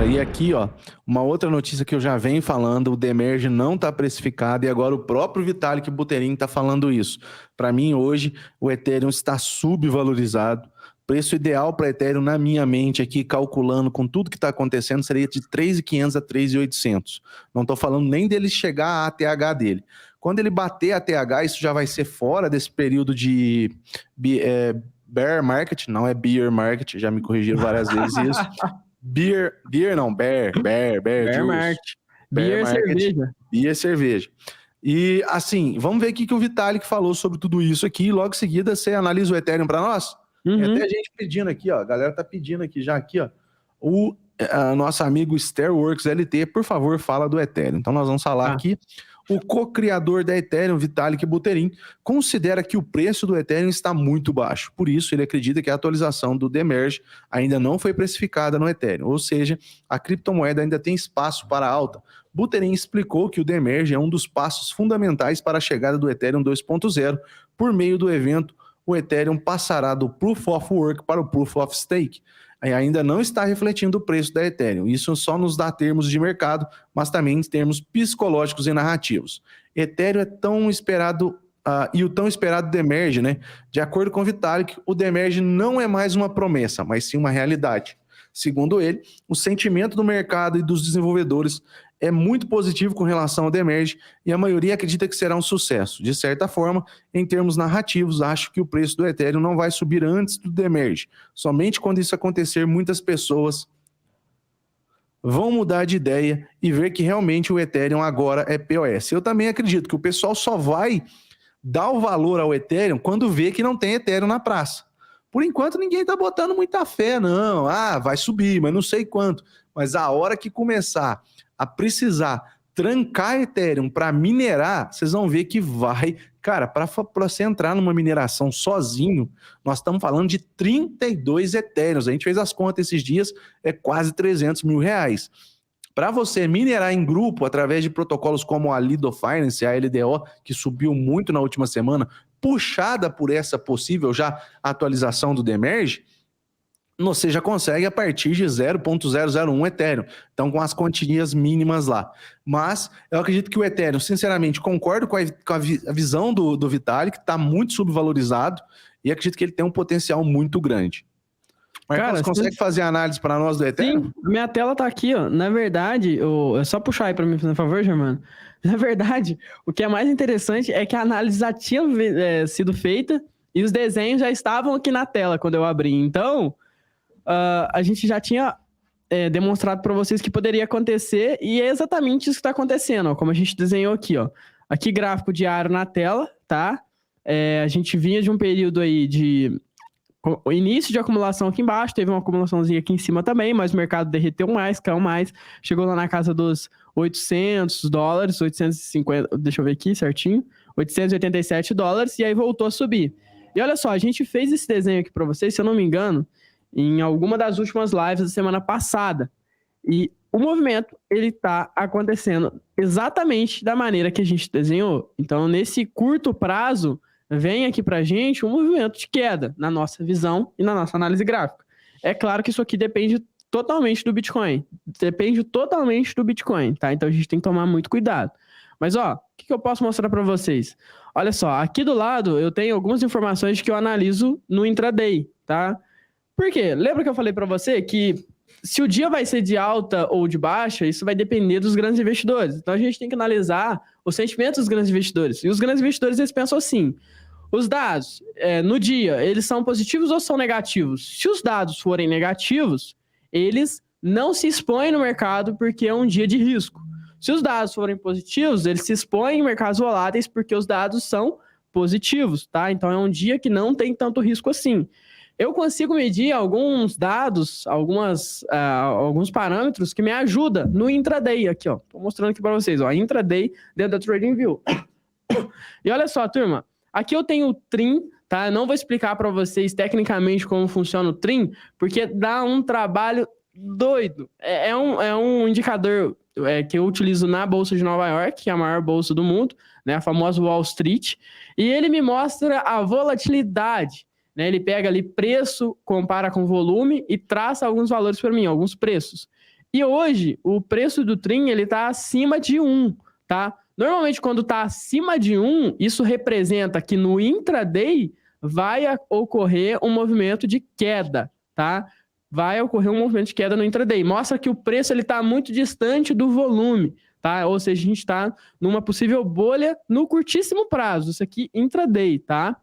Cara, e aqui, ó, uma outra notícia que eu já venho falando, o Demerge não está precificado e agora o próprio Vitalik Buterin está falando isso. Para mim, hoje, o Ethereum está subvalorizado. Preço ideal para Ethereum, na minha mente aqui, calculando com tudo que está acontecendo, seria de 3.500 a 3.800. Não estou falando nem dele chegar à ATH dele. Quando ele bater a ATH, isso já vai ser fora desse período de bear market, não é bear market, já me corrigiram várias vezes isso. Beer não, bear market. Beer cerveja. Beer cerveja. E assim, vamos ver o que o Vitalik falou sobre tudo isso aqui e logo em seguida você analisa o Ethereum para nós? Tem até gente pedindo aqui, ó, a galera tá pedindo aqui já aqui, ó, o nosso amigo Starworks LT, por favor, fala do Ethereum. Então nós vamos falar aqui. O co-criador da Ethereum, Vitalik Buterin, considera que o preço do Ethereum está muito baixo. Por isso, ele acredita que a atualização do Demerge ainda não foi precificada no Ethereum, ou seja, a criptomoeda ainda tem espaço para alta. Buterin explicou que o Demerge é um dos passos fundamentais para a chegada do Ethereum 2.0. Por meio do evento, o Ethereum passará do Proof of Work para o Proof of Stake. Ainda não está refletindo o preço da Ethereum. Isso só nos dá termos de mercado, mas também em termos psicológicos e narrativos. Ethereum é tão esperado, e o tão esperado Demerge, né? De acordo com o Vitalik, o Demerge não é mais uma promessa, mas sim uma realidade. Segundo ele, o sentimento do mercado e dos desenvolvedores é muito positivo com relação ao Demerge e a maioria acredita que será um sucesso. De certa forma, em termos narrativos, acho que o preço do Ethereum não vai subir antes do Demerge. Somente quando isso acontecer, muitas pessoas vão mudar de ideia e ver que realmente o Ethereum agora é POS. Eu também acredito que o pessoal só vai dar o valor ao Ethereum quando vê que não tem Ethereum na praça. Por enquanto, ninguém está botando muita fé, não. Vai subir, mas não sei quanto. Mas a hora que começar a precisar trancar Ethereum para minerar, vocês vão ver que vai... Cara, para você entrar numa mineração sozinho, nós estamos falando de 32 Ethereums. A gente fez as contas esses dias, é quase 300 mil reais. Para você minerar em grupo, através de protocolos como a Lido Finance, a LDO, que subiu muito na última semana, puxada por essa possível já atualização do Demerge, você já consegue a partir de 0.001 Ethereum. Então, com as continhas mínimas lá. Mas eu acredito que o Ethereum, sinceramente, concordo com a visão do Vitalik, que está muito subvalorizado, e acredito que ele tem um potencial muito grande. Marcos, você consegue fazer a análise para nós do Ethereum? Sim, minha tela tá aqui, ó. Na verdade, é só puxar aí para mim, por favor, Germano. Na verdade, o que é mais interessante é que a análise já tinha sido feita e os desenhos já estavam aqui na tela quando eu abri. Então, a gente já tinha demonstrado para vocês que poderia acontecer e é exatamente isso que está acontecendo, ó, como a gente desenhou aqui, ó. Aqui gráfico diário na tela, tá? A gente vinha de um período aí de o início de acumulação aqui embaixo, teve uma acumulaçãozinha aqui em cima também, mas o mercado derreteu mais, caiu mais, chegou lá na casa dos $800, 850, deixa eu ver aqui certinho, $887, e aí voltou a subir. E olha só, a gente fez esse desenho aqui para vocês, se eu não me engano, em alguma das últimas lives da semana passada. E o movimento, ele tá acontecendo exatamente da maneira que a gente desenhou. Então, nesse curto prazo, vem aqui pra gente um movimento de queda na nossa visão e na nossa análise gráfica. É claro que isso aqui depende totalmente do Bitcoin. Depende totalmente do Bitcoin, tá? Então, a gente tem que tomar muito cuidado. Mas, ó, o que eu posso mostrar para vocês? Olha só, aqui do lado eu tenho algumas informações que eu analiso no intraday, tá? Por quê? Lembra que eu falei para você que se o dia vai ser de alta ou de baixa, isso vai depender dos grandes investidores. Então, a gente tem que analisar os sentimentos dos grandes investidores. E os grandes investidores, eles pensam assim, os dados, no dia, eles são positivos ou são negativos? Se os dados forem negativos, eles não se expõem no mercado porque é um dia de risco. Se os dados forem positivos, eles se expõem em mercados voláteis porque os dados são positivos, tá? Então, é um dia que não tem tanto risco assim. Eu consigo medir alguns dados, alguns parâmetros que me ajudam no intraday aqui, ó. Tô mostrando aqui para vocês, ó, intraday dentro da TradingView. E olha só, turma, aqui eu tenho o TRIN, tá? Eu não vou explicar para vocês tecnicamente como funciona o TRIN, porque dá um trabalho doido. É um indicador que eu utilizo na Bolsa de Nova York, que é a maior bolsa do mundo, né? A famosa Wall Street. E ele me mostra a volatilidade, né? Ele pega ali preço, compara com volume e traça alguns valores para mim, alguns preços. E hoje, o preço do TRIN, ele tá acima de 1, tá? Normalmente, quando tá acima de 1, isso representa que no intraday vai ocorrer um movimento de queda, tá? Vai ocorrer um movimento de queda no intraday. Mostra que o preço ele tá muito distante do volume, tá? Ou seja, a gente está numa possível bolha no curtíssimo prazo. Isso aqui intraday, tá?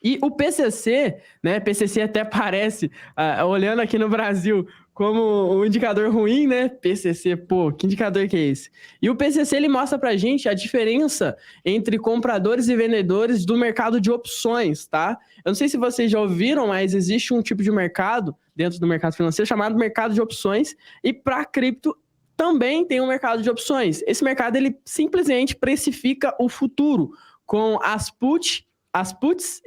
E o PCC, né? PCC até parece, olhando aqui no Brasil, como um indicador ruim, né? PCC, pô, que indicador que é esse? E o PCC, ele mostra pra gente a diferença entre compradores e vendedores do mercado de opções, tá? Eu não sei se vocês já ouviram, mas existe um tipo de mercado dentro do mercado financeiro chamado mercado de opções, e para cripto também tem um mercado de opções. Esse mercado, ele simplesmente precifica o futuro com as puts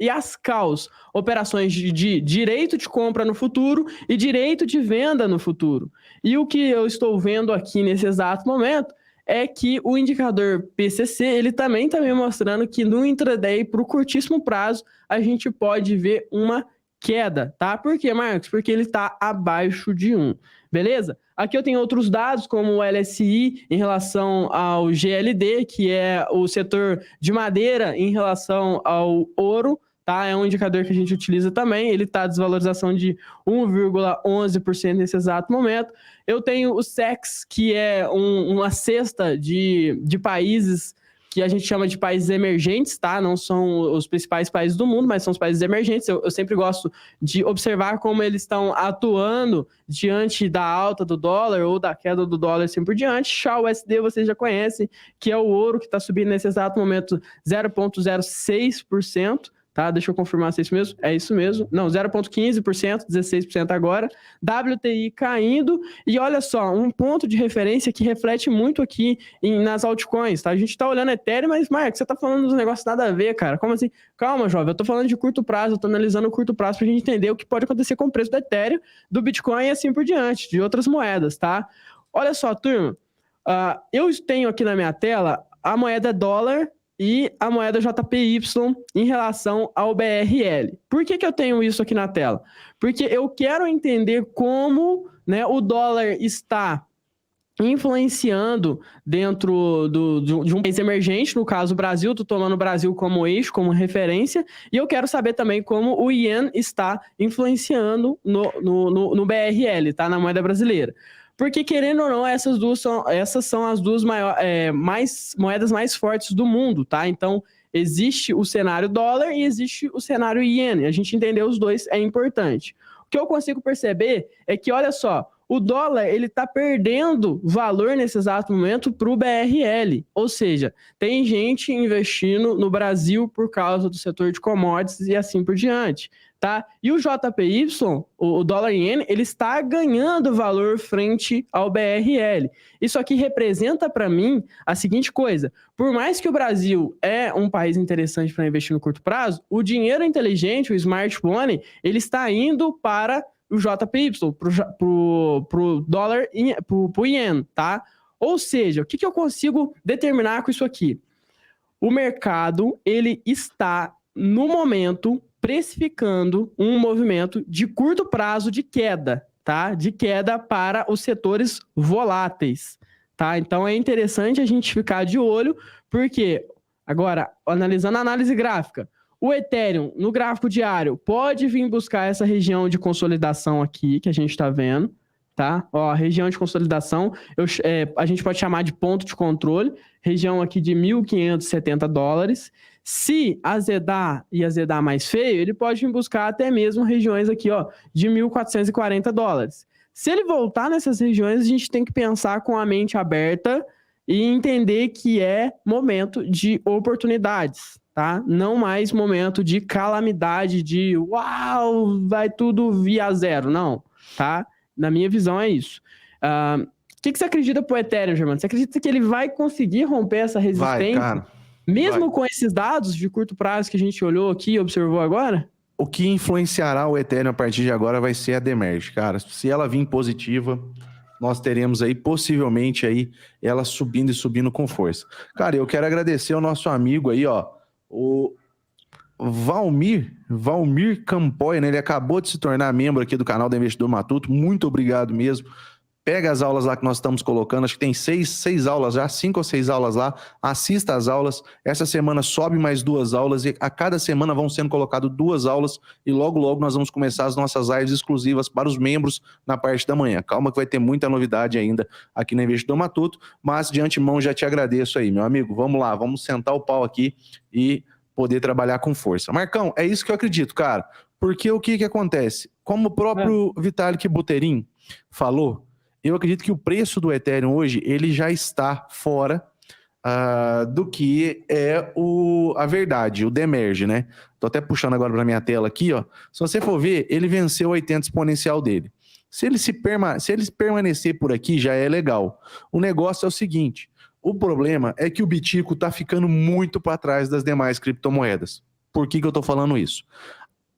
e as calls, operações de direito de compra no futuro e direito de venda no futuro. E o que eu estou vendo aqui nesse exato momento é que o indicador PCC, ele também está me mostrando que no intraday, para o curtíssimo prazo, a gente pode ver uma queda, tá? Por quê, Marcos? Porque ele está abaixo de 1, beleza? Aqui eu tenho outros dados, como o LSI em relação ao GLD, que é o setor de madeira em relação ao ouro, tá? É um indicador que a gente utiliza também, ele está desvalorização de 1,11% nesse exato momento. Eu tenho o SEX, que é uma cesta de países que a gente chama de países emergentes, tá? Não são os principais países do mundo, mas são os países emergentes. Eu sempre gosto de observar como eles estão atuando diante da alta do dólar ou da queda do dólar, assim por diante. XAUSD vocês já conhecem, que é o ouro que está subindo nesse exato momento 0,06%. Tá? Deixa eu confirmar se é isso mesmo. É isso mesmo. Não, 0,15%, 16% agora. WTI caindo. E olha só, um ponto de referência que reflete muito aqui nas altcoins, tá? A gente tá olhando Ethereum, mas, Marcos, você tá falando dos negócios nada a ver, cara. Como assim? Calma, jovem. Eu tô falando de curto prazo, eu tô analisando o curto prazo pra gente entender o que pode acontecer com o preço do Ethereum, do Bitcoin e assim por diante, de outras moedas, tá? Olha só, turma. Eu tenho aqui na minha tela a moeda dólar e a moeda JPY em relação ao BRL. Por que eu tenho isso aqui na tela? Porque eu quero entender como, né, o dólar está influenciando dentro de um país emergente, no caso o Brasil, estou tomando o Brasil como eixo, como referência, e eu quero saber também como o Yen está influenciando no BRL, tá? Na moeda brasileira. Porque, querendo ou não, essas são as duas moedas mais fortes do mundo, tá? Então, existe o cenário dólar e existe o cenário iene. A gente entender os dois é importante. O que eu consigo perceber é que, olha só, o dólar ele está perdendo valor nesse exato momento para o BRL. Ou seja, tem gente investindo no Brasil por causa do setor de commodities e assim por diante. Tá? E o JPY, o dólar iene, ele está ganhando valor frente ao BRL. Isso aqui representa para mim a seguinte coisa: por mais que o Brasil é um país interessante para investir no curto prazo, o dinheiro inteligente, o smart money, ele está indo para o JPY, para o dólar, para o ien, tá? Ou seja, o que eu consigo determinar com isso aqui? O mercado, ele está, no momento, precificando um movimento de curto prazo de queda, tá? De queda para os setores voláteis, tá? Então é interessante a gente ficar de olho, porque agora, analisando a análise gráfica, o Ethereum, no gráfico diário, pode vir buscar essa região de consolidação aqui, que a gente está vendo, tá? Ó, a região de consolidação, a gente pode chamar de ponto de controle, região aqui de $1.570. Se azedar e azedar mais feio, ele pode vir buscar até mesmo regiões aqui, ó, de $1.440. Se ele voltar nessas regiões, a gente tem que pensar com a mente aberta e entender que é momento de oportunidades, tá? Não mais momento de calamidade, de uau, vai tudo via zero, não, tá? Na minha visão é isso. O que você acredita pro Ethereum, Germano? Você acredita que ele vai conseguir romper essa resistência? Vai, cara. Mesmo com esses dados de curto prazo que a gente olhou aqui e observou agora? O que influenciará o Ethereum a partir de agora vai ser a Demerge, cara. Se ela vir positiva, nós teremos aí, possivelmente, aí, ela subindo e subindo com força. Cara, eu quero agradecer ao nosso amigo aí, ó, o Valmir Campoy, né? Ele acabou de se tornar membro aqui do canal do Investidor Matuto. Muito obrigado mesmo Pega as aulas lá que nós estamos colocando, acho que tem 6 aulas já, 5 ou 6 aulas lá, assista às aulas, essa semana sobe mais 2 aulas e a cada semana vão sendo colocadas 2 aulas e logo logo nós vamos começar as nossas lives exclusivas para os membros na parte da manhã. Calma que vai ter muita novidade ainda aqui na Investidor Matuto, mas de antemão já te agradeço aí, meu amigo, vamos lá, vamos sentar o pau aqui e poder trabalhar com força. Marcão, é isso que eu acredito, cara, porque o que acontece? Como o próprio Vitalik Buterin falou, eu acredito que o preço do Ethereum hoje, ele já está fora do que é a verdade, o demerge, né? Tô até puxando agora para minha tela aqui, ó. Se você for ver, ele venceu o 80 exponencial dele. Se ele permanecer por aqui, já é legal. O negócio é o seguinte, o problema é que o Bitico tá ficando muito para trás das demais criptomoedas. Por que eu tô falando isso?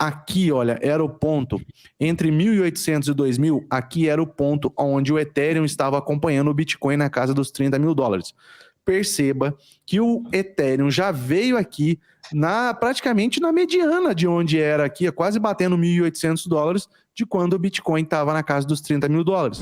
Aqui, olha, era o ponto, entre 1.800 e 2.000, aqui era o ponto onde o Ethereum estava acompanhando o Bitcoin na casa dos 30 mil dólares. Perceba que o Ethereum já veio aqui praticamente na mediana de onde era aqui, quase batendo 1.800 dólares, de quando o Bitcoin estava na casa dos 30 mil dólares.